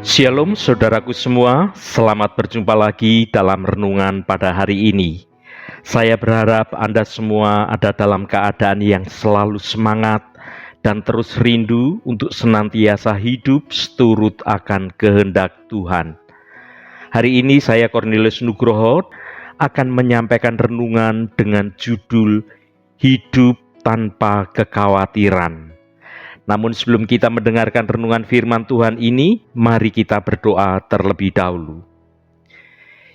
Shalom saudaraku semua, selamat berjumpa lagi dalam renungan pada hari ini. Saya berharap Anda semua ada dalam keadaan yang selalu semangat dan terus rindu untuk senantiasa hidup seturut akan kehendak Tuhan. Hari ini saya Cornelius Nugroho akan menyampaikan renungan dengan judul Hidup Tanpa Kekhawatiran. Namun sebelum kita mendengarkan renungan firman Tuhan ini, mari kita berdoa terlebih dahulu.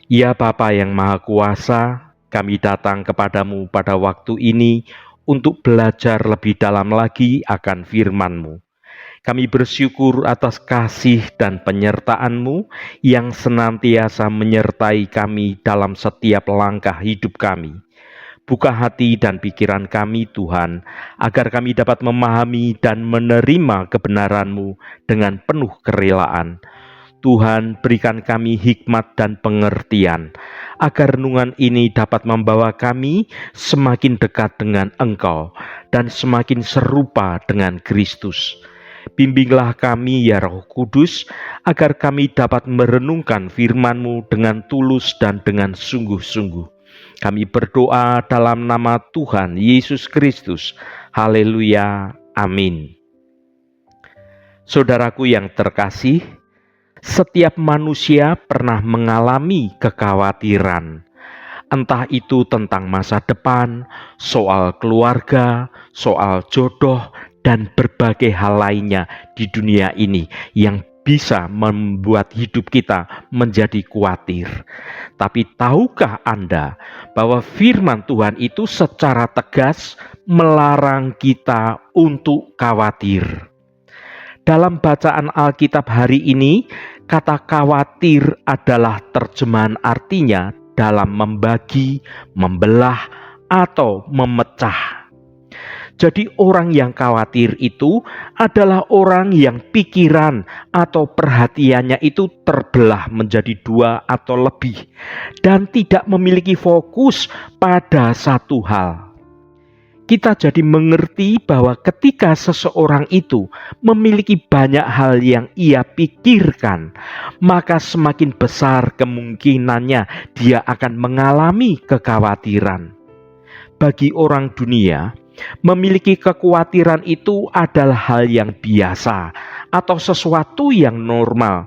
Ya Bapa yang Maha Kuasa, kami datang kepadamu pada waktu ini untuk belajar lebih dalam lagi akan firman-Mu. Kami bersyukur atas kasih dan penyertaan-Mu yang senantiasa menyertai kami dalam setiap langkah hidup kami. Buka hati dan pikiran kami Tuhan, agar kami dapat memahami dan menerima kebenaran-Mu dengan penuh kerelaan. Tuhan, berikan kami hikmat dan pengertian, agar renungan ini dapat membawa kami semakin dekat dengan Engkau dan semakin serupa dengan Kristus. Bimbinglah kami ya Roh Kudus, agar kami dapat merenungkan firman-Mu dengan tulus dan dengan sungguh-sungguh. Kami berdoa dalam nama Tuhan Yesus Kristus. Haleluya. Amin. Saudaraku yang terkasih, setiap manusia pernah mengalami kekhawatiran. Entah itu tentang masa depan, soal keluarga, soal jodoh, dan berbagai hal lainnya di dunia ini yang bisa membuat hidup kita menjadi khawatir. Tapi tahukah Anda bahwa firman Tuhan itu secara tegas melarang kita untuk khawatir? Dalam bacaan Alkitab hari ini, kata khawatir adalah terjemahan artinya dalam membagi, membelah, atau memecah. Jadi orang yang khawatir itu adalah orang yang pikiran atau perhatiannya itu terbelah menjadi dua atau lebih dan tidak memiliki fokus pada satu hal. Kita jadi mengerti bahwa ketika seseorang itu memiliki banyak hal yang ia pikirkan, maka semakin besar kemungkinannya dia akan mengalami kekhawatiran. Bagi orang dunia, memiliki kekhawatiran itu adalah hal yang biasa atau sesuatu yang normal,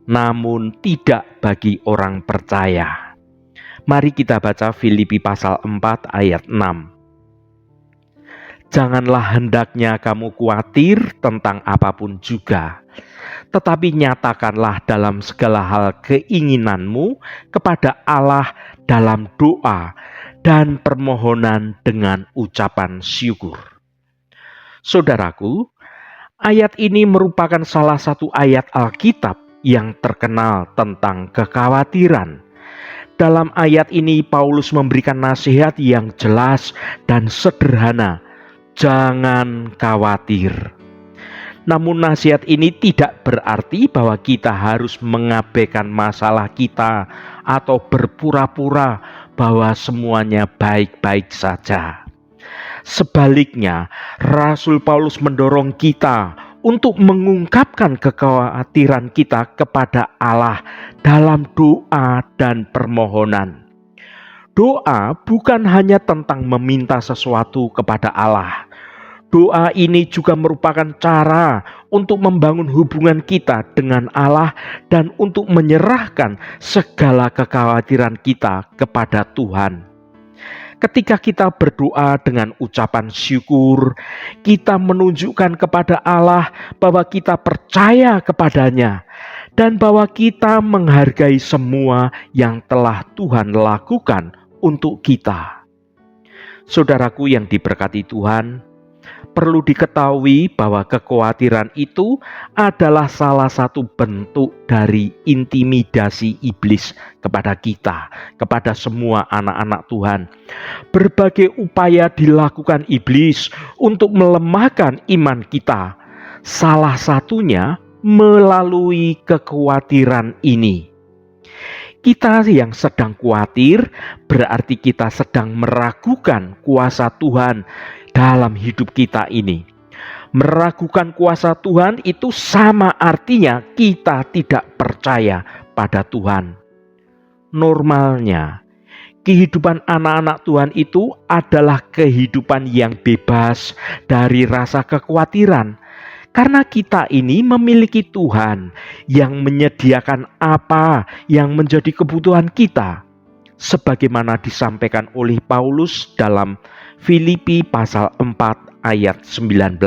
namun tidak bagi orang percaya. Mari kita baca Filipi pasal 4 ayat 6. Janganlah hendaknya kamu khawatir tentang apapun juga, tetapi nyatakanlah dalam segala hal keinginanmu kepada Allah dalam doa dan permohonan dengan ucapan syukur. Saudaraku, ayat ini merupakan salah satu ayat Alkitab yang terkenal tentang kekhawatiran. Dalam ayat ini Paulus memberikan nasihat yang jelas dan sederhana. Jangan khawatir. Namun nasihat ini tidak berarti bahwa kita harus mengabaikan masalah kita atau berpura-pura bahwa semuanya baik-baik saja. Sebaliknya, Rasul Paulus mendorong kita untuk mengungkapkan kekhawatiran kita kepada Allah dalam doa dan permohonan. Doa bukan hanya tentang meminta sesuatu kepada Allah. Doa ini juga merupakan cara untuk membangun hubungan kita dengan Allah dan untuk menyerahkan segala kekhawatiran kita kepada Tuhan. Ketika kita berdoa dengan ucapan syukur, kita menunjukkan kepada Allah bahwa kita percaya kepadanya dan bahwa kita menghargai semua yang telah Tuhan lakukan untuk kita. Saudaraku yang diberkati Tuhan, perlu diketahui bahwa kekhawatiran itu adalah salah satu bentuk dari intimidasi iblis kepada kita, kepada semua anak-anak Tuhan. Berbagai upaya dilakukan iblis untuk melemahkan iman kita. Salah satunya melalui kekhawatiran ini. Kita yang sedang khawatir berarti kita sedang meragukan kuasa Tuhan dalam hidup kita ini. Meragukan kuasa Tuhan itu sama artinya kita tidak percaya pada Tuhan. Normalnya, kehidupan anak-anak Tuhan itu adalah kehidupan yang bebas dari rasa kekhawatiran. Karena kita ini memiliki Tuhan yang menyediakan apa yang menjadi kebutuhan kita. Sebagaimana disampaikan oleh Paulus dalam Filipi pasal 4 ayat 19.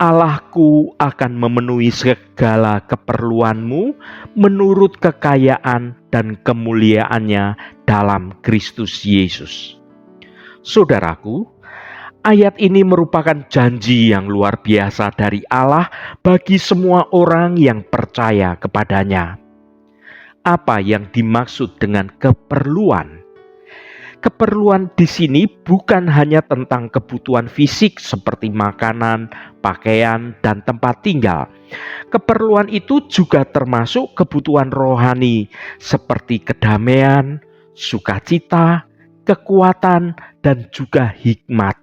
Allahku akan memenuhi segala keperluanmu menurut kekayaan dan kemuliaannya dalam Kristus Yesus. Saudaraku, ayat ini merupakan janji yang luar biasa dari Allah bagi semua orang yang percaya kepadanya. Apa yang dimaksud dengan keperluan? Keperluan di sini bukan hanya tentang kebutuhan fisik seperti makanan, pakaian, dan tempat tinggal. Keperluan itu juga termasuk kebutuhan rohani seperti kedamaian, sukacita, kekuatan, dan juga hikmat.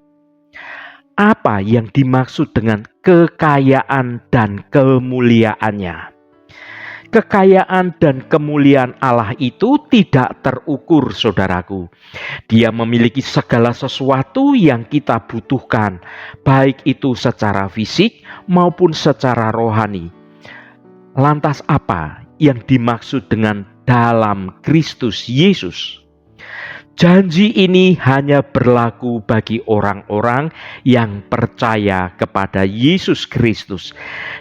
Apa yang dimaksud dengan kekayaan dan kemuliaannya? Kekayaan dan kemuliaan Allah itu tidak terukur, saudaraku. Dia memiliki segala sesuatu yang kita butuhkan, baik itu secara fisik maupun secara rohani. Lantas apa yang dimaksud dengan dalam Kristus Yesus? Janji ini hanya berlaku bagi orang-orang yang percaya kepada Yesus Kristus.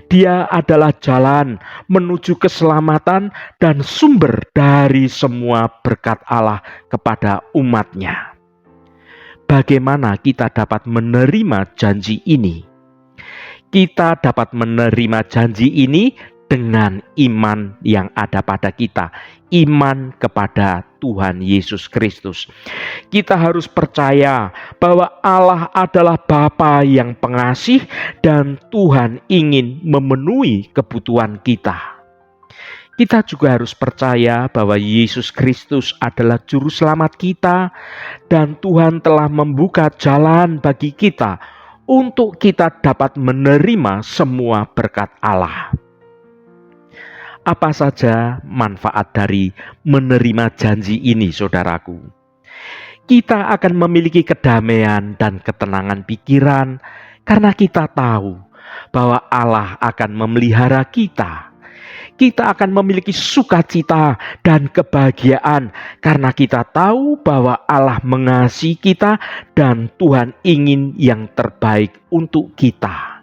Dia adalah jalan menuju keselamatan dan sumber dari semua berkat Allah kepada umat-Nya. Bagaimana kita dapat menerima janji ini? Kita dapat menerima janji ini dengan iman yang ada pada kita, iman kepada Tuhan Yesus Kristus. Kita harus percaya bahwa Allah adalah Bapa yang pengasih dan Tuhan ingin memenuhi kebutuhan kita. Kita juga harus percaya bahwa Yesus Kristus adalah juru selamat kita dan Tuhan telah membuka jalan bagi kita untuk kita dapat menerima semua berkat Allah. Apa saja manfaat dari menerima janji ini, saudaraku? Kita akan memiliki kedamaian dan ketenangan pikiran karena kita tahu bahwa Allah akan memelihara kita. Kita akan memiliki sukacita dan kebahagiaan karena kita tahu bahwa Allah mengasihi kita dan Tuhan ingin yang terbaik untuk kita.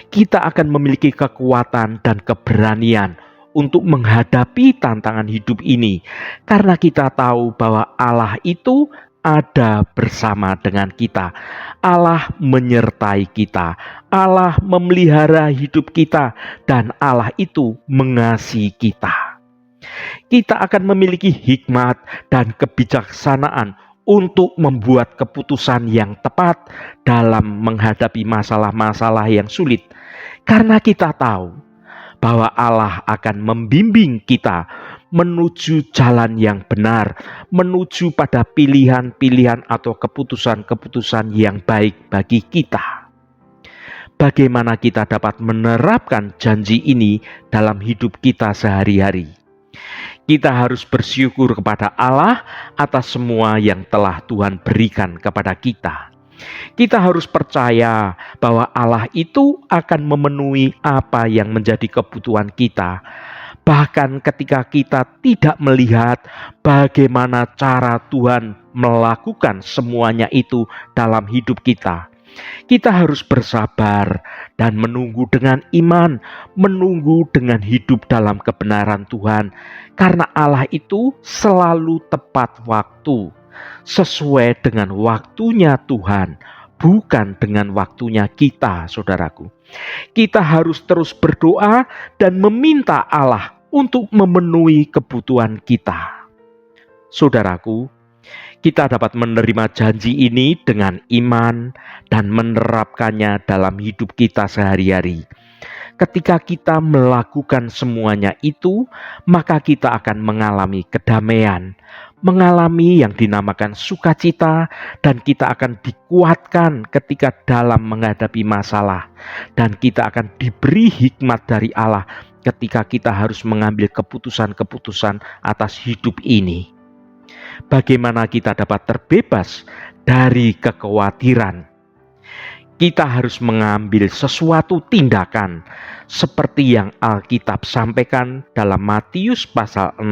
Kita akan memiliki kekuatan dan keberanian untuk menghadapi tantangan hidup ini, karena kita tahu bahwa Allah itu ada bersama dengan kita. Allah menyertai kita, Allah memelihara hidup kita, dan Allah itu mengasihi kita. Kita akan memiliki hikmat dan kebijaksanaan untuk membuat keputusan yang tepat dalam menghadapi masalah-masalah yang sulit, karena kita tahu bahwa Allah akan membimbing kita menuju jalan yang benar, menuju pada pilihan-pilihan atau keputusan-keputusan yang baik bagi kita. Bagaimana kita dapat menerapkan janji ini dalam hidup kita sehari-hari? Kita harus bersyukur kepada Allah atas semua yang telah Tuhan berikan kepada kita. Kita harus percaya bahwa Allah itu akan memenuhi apa yang menjadi kebutuhan kita. Bahkan ketika kita tidak melihat bagaimana cara Tuhan melakukan semuanya itu dalam hidup kita. Kita harus bersabar dan menunggu dengan iman, menunggu dengan hidup dalam kebenaran Tuhan. Karena Allah itu selalu tepat waktu, sesuai dengan waktunya Tuhan, bukan dengan waktunya kita, saudaraku. Kita harus terus berdoa dan meminta Allah untuk memenuhi kebutuhan kita. Saudaraku, kita dapat menerima janji ini dengan iman dan menerapkannya dalam hidup kita sehari-hari. Ketika kita melakukan semuanya itu, maka kita akan mengalami kedamaian, mengalami yang dinamakan sukacita, dan kita akan dikuatkan ketika dalam menghadapi masalah, dan kita akan diberi hikmat dari Allah ketika kita harus mengambil keputusan-keputusan atas hidup ini. Bagaimana kita dapat terbebas dari kekhawatiran? Kita harus mengambil sesuatu tindakan seperti yang Alkitab sampaikan dalam Matius pasal 6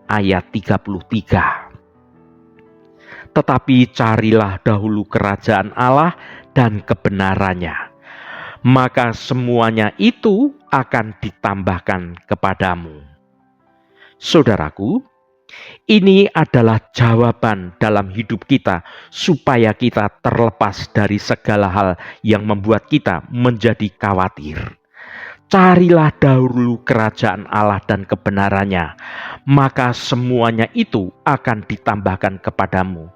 ayat 33. Tetapi carilah dahulu kerajaan Allah dan kebenarannya, maka semuanya itu akan ditambahkan kepadamu. Saudaraku, ini adalah jawaban dalam hidup kita supaya kita terlepas dari segala hal yang membuat kita menjadi khawatir. Carilah dahulu kerajaan Allah dan kebenarannya, maka semuanya itu akan ditambahkan kepadamu.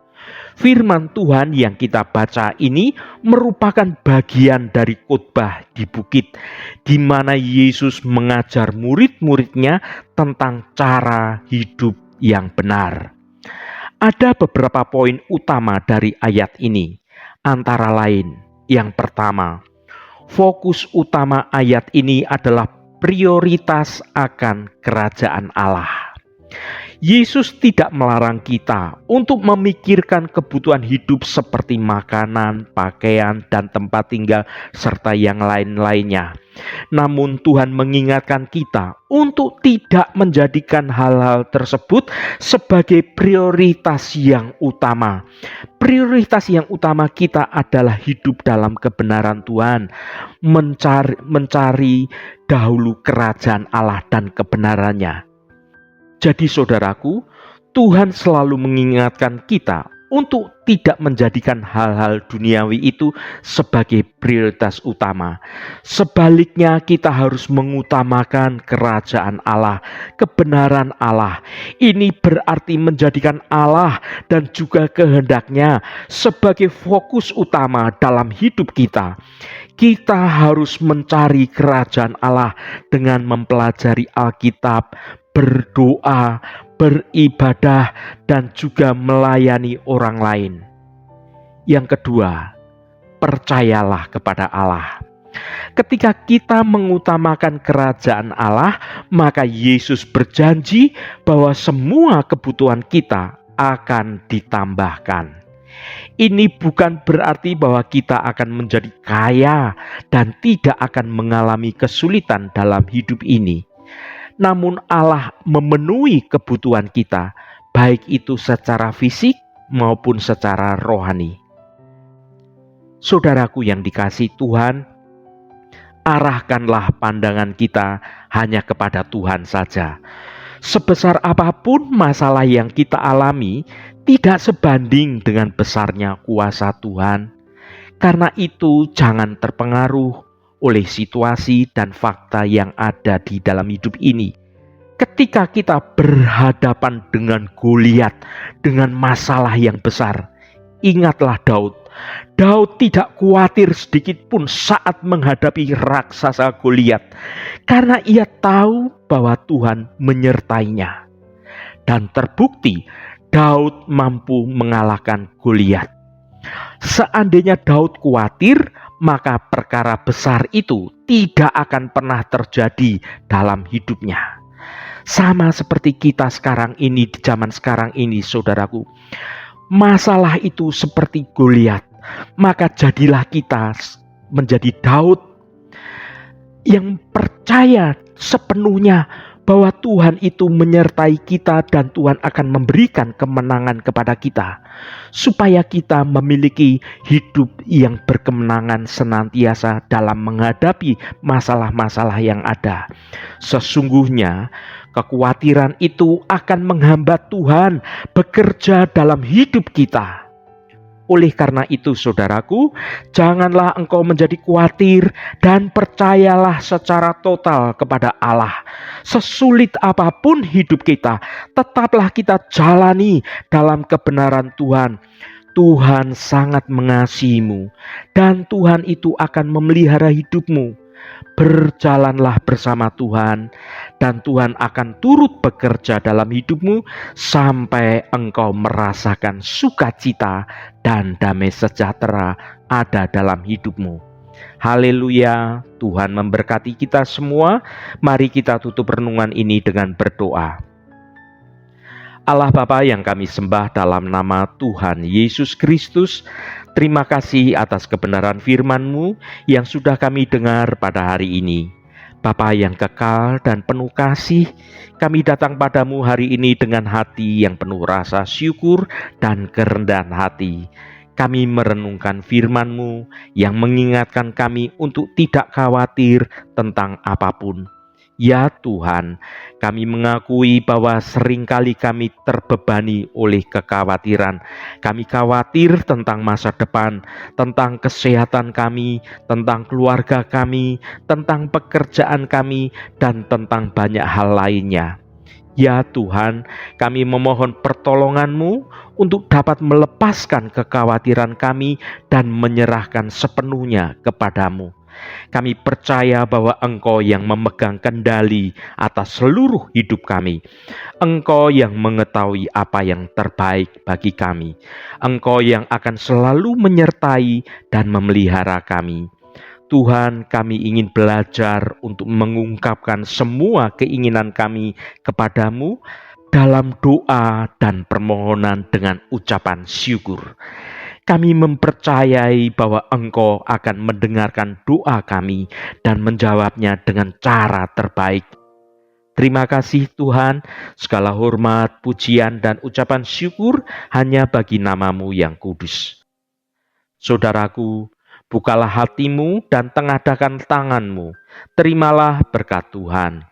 Firman Tuhan yang kita baca ini merupakan bagian dari khotbah di bukit, di mana Yesus mengajar murid-muridnya tentang cara hidup yang benar. Ada beberapa poin utama dari ayat ini, antara lain, yang pertama, fokus utama ayat ini adalah prioritas akan kerajaan Allah. Yesus tidak melarang kita untuk memikirkan kebutuhan hidup seperti makanan, pakaian, dan tempat tinggal, serta yang lain-lainnya. Namun Tuhan mengingatkan kita untuk tidak menjadikan hal-hal tersebut sebagai prioritas yang utama. Prioritas yang utama kita adalah hidup dalam kebenaran Tuhan, mencari dahulu kerajaan Allah dan kebenarannya. Jadi saudaraku, Tuhan selalu mengingatkan kita untuk tidak menjadikan hal-hal duniawi itu sebagai prioritas utama. Sebaliknya, kita harus mengutamakan kerajaan Allah, kebenaran Allah. Ini berarti menjadikan Allah dan juga kehendaknya sebagai fokus utama dalam hidup kita. Kita harus mencari kerajaan Allah dengan mempelajari Alkitab, berdoa, beribadah, dan juga melayani orang lain. Yang kedua, percayalah kepada Allah. Ketika kita mengutamakan kerajaan Allah, maka Yesus berjanji bahwa semua kebutuhan kita akan ditambahkan. Ini bukan berarti bahwa kita akan menjadi kaya dan tidak akan mengalami kesulitan dalam hidup ini. Namun Allah memenuhi kebutuhan kita, baik itu secara fisik maupun secara rohani. Saudaraku yang dikasihi Tuhan, arahkanlah pandangan kita hanya kepada Tuhan saja. Sebesar apapun masalah yang kita alami, tidak sebanding dengan besarnya kuasa Tuhan. Karena itu, jangan terpengaruh oleh situasi dan fakta yang ada di dalam hidup ini. Ketika kita berhadapan dengan Goliat, dengan masalah yang besar, ingatlah Daud. Daud tidak khawatir sedikit pun saat menghadapi raksasa Goliat, karena ia tahu bahwa Tuhan menyertainya. Dan terbukti Daud mampu mengalahkan Goliat. Seandainya Daud khawatir, maka perkara besar itu tidak akan pernah terjadi dalam hidupnya. Sama seperti kita sekarang ini, di zaman sekarang ini, saudaraku. Masalah itu seperti Goliat, maka jadilah kita menjadi Daud yang percaya sepenuhnya bahwa Tuhan itu menyertai kita dan Tuhan akan memberikan kemenangan kepada kita, supaya kita memiliki hidup yang berkemenangan senantiasa dalam menghadapi masalah-masalah yang ada. Sesungguhnya kekhawatiran itu akan menghambat Tuhan bekerja dalam hidup kita. Oleh karena itu, saudaraku, janganlah engkau menjadi khawatir dan percayalah secara total kepada Allah. Sesulit apapun hidup kita, tetaplah kita jalani dalam kebenaran Tuhan. Tuhan sangat mengasihimu dan Tuhan itu akan memelihara hidupmu. Berjalanlah bersama Tuhan, dan Tuhan akan turut bekerja dalam hidupmu sampai engkau merasakan sukacita dan damai sejahtera ada dalam hidupmu. Haleluya, Tuhan memberkati kita semua. Mari kita tutup renungan ini dengan berdoa. Allah Bapa yang kami sembah dalam nama Tuhan Yesus Kristus, terima kasih atas kebenaran firman-Mu yang sudah kami dengar pada hari ini. Bapa yang kekal dan penuh kasih, kami datang padamu hari ini dengan hati yang penuh rasa syukur dan kerendahan hati. Kami merenungkan firman-Mu yang mengingatkan kami untuk tidak khawatir tentang apapun. Ya Tuhan, kami mengakui bahwa seringkali kami terbebani oleh kekhawatiran. Kami khawatir tentang masa depan, tentang kesehatan kami, tentang keluarga kami, tentang pekerjaan kami, dan tentang banyak hal lainnya. Ya Tuhan, kami memohon pertolongan-Mu untuk dapat melepaskan kekhawatiran kami dan menyerahkan sepenuhnya kepadamu. Kami percaya bahwa Engkau yang memegang kendali atas seluruh hidup kami. Engkau yang mengetahui apa yang terbaik bagi kami. Engkau yang akan selalu menyertai dan memelihara kami. Tuhan, kami ingin belajar untuk mengungkapkan semua keinginan kami kepadamu dalam doa dan permohonan dengan ucapan syukur. Kami mempercayai bahwa Engkau akan mendengarkan doa kami dan menjawabnya dengan cara terbaik. Terima kasih Tuhan, segala hormat, pujian, dan ucapan syukur hanya bagi nama-Mu yang kudus. Saudaraku, bukalah hatimu dan tengadahkan tanganmu. Terimalah berkat Tuhan.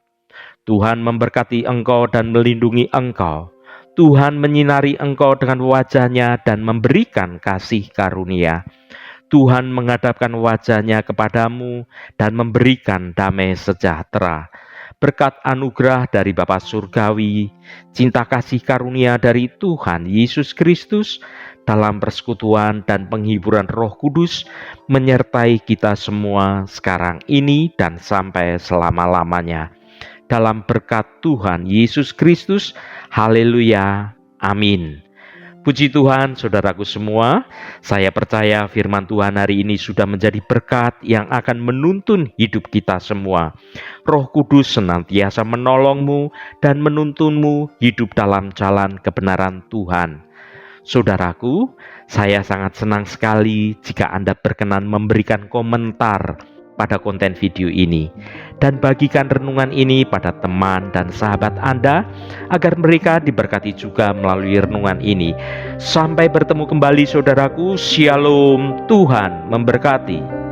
Tuhan memberkati engkau dan melindungi engkau. Tuhan menyinari engkau dengan wajah-Nya dan memberikan kasih karunia. Tuhan menghadapkan wajah-Nya kepadamu dan memberikan damai sejahtera. Berkat anugerah dari Bapa Surgawi, cinta kasih karunia dari Tuhan Yesus Kristus, dalam persekutuan dan penghiburan Roh Kudus, menyertai kita semua sekarang ini dan sampai selama-lamanya. Dalam berkat Tuhan Yesus Kristus, haleluya, amin. Puji Tuhan, saudaraku semua, saya percaya firman Tuhan hari ini sudah menjadi berkat yang akan menuntun hidup kita semua. Roh Kudus senantiasa menolongmu dan menuntunmu hidup dalam jalan kebenaran Tuhan. Saudaraku, saya sangat senang sekali jika Anda berkenan memberikan komentar pada konten video ini dan bagikan renungan ini pada teman dan sahabat Anda agar mereka diberkati juga melalui renungan ini. Sampai bertemu kembali saudaraku, Shalom, Tuhan memberkati.